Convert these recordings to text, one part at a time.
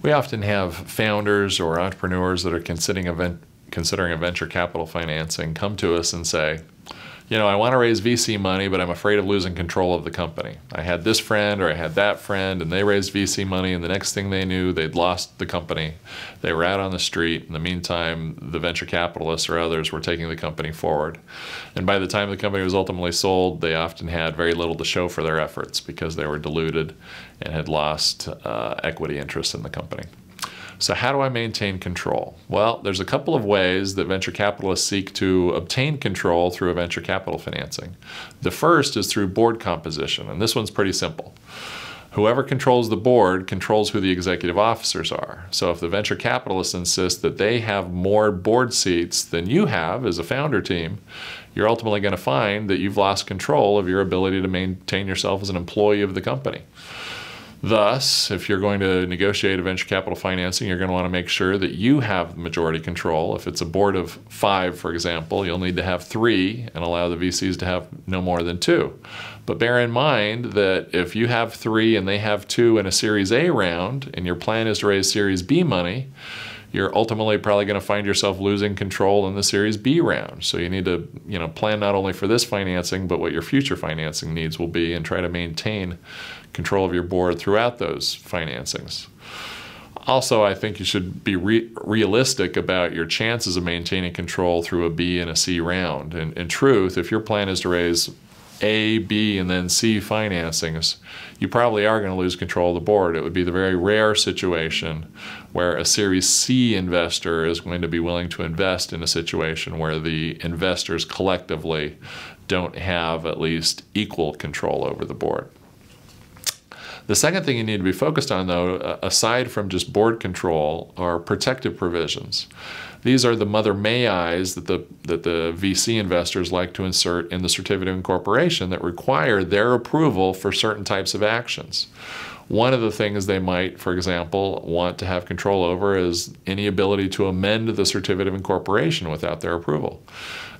We often have founders or entrepreneurs that are considering a venture capital financing come to us and say, I want to raise VC money, but I'm afraid of losing control of the company. I had this friend or I had that friend, and they raised VC money, and the next thing they knew, they'd lost the company. They were out on the street. In the meantime, the venture capitalists or others were taking the company forward. And by the time the company was ultimately sold, they often had very little to show for their efforts because they were diluted and had lost equity interest in the company. So how do I maintain control? Well, there's a couple of ways that venture capitalists seek to obtain control through a venture capital financing. The first is through board composition, and this one's pretty simple. Whoever controls the board controls who the executive officers are. So if the venture capitalists insist that they have more board seats than you have as a founder team, you're ultimately going to find that you've lost control of your ability to maintain yourself as an employee of the company. Thus, if you're going to negotiate a venture capital financing, you're going to want to make sure that you have majority control. If it's a board of 5, for example, you'll need to have 3 and allow the VCs to have no more than 2. But bear in mind that if you have 3 and they have 2 in a Series A round, and your plan is to raise Series B money, you're ultimately probably going to find yourself losing control in the Series B round. So you need to, plan not only for this financing, but what your future financing needs will be, and try to maintain control of your board throughout those financings. Also, I think you should be realistic about your chances of maintaining control through a B and a C round. And in truth, if your plan is to raise A, B, and then C financings, you probably are going to lose control of the board. It would be the very rare situation where a Series C investor is going to be willing to invest in a situation where the investors collectively don't have at least equal control over the board. The second thing you need to be focused on, though, aside from just board control, are protective provisions. These are the mother may-Is that the VC investors like to insert in the certificate of incorporation that require their approval for certain types of actions. One of the things they might, for example, want to have control over is any ability to amend the certificate of incorporation without their approval.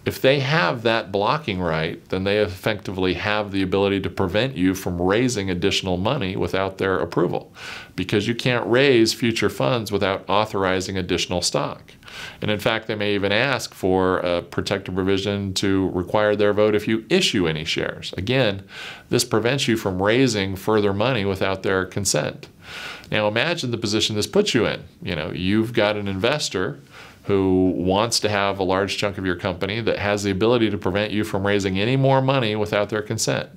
If they have that blocking right, then they effectively have the ability to prevent you from raising additional money without their approval, because you can't raise future funds without authorizing additional stock. And in fact, they may even ask for a protective provision to require their vote if you issue any shares. Again, this prevents you from raising further money without their consent. Now imagine the position this puts you in. You've got an investor who wants to have a large chunk of your company that has the ability to prevent you from raising any more money without their consent.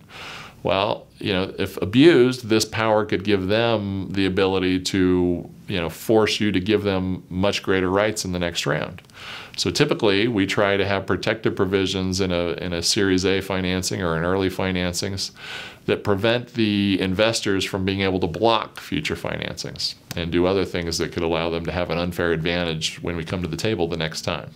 Well, if abused, this power could give them the ability to, force you to give them much greater rights in the next round. So typically, we try to have protective provisions in a Series A financing or in early financings that prevent the investors from being able to block future financings and do other things that could allow them to have an unfair advantage when we come to the table the next time.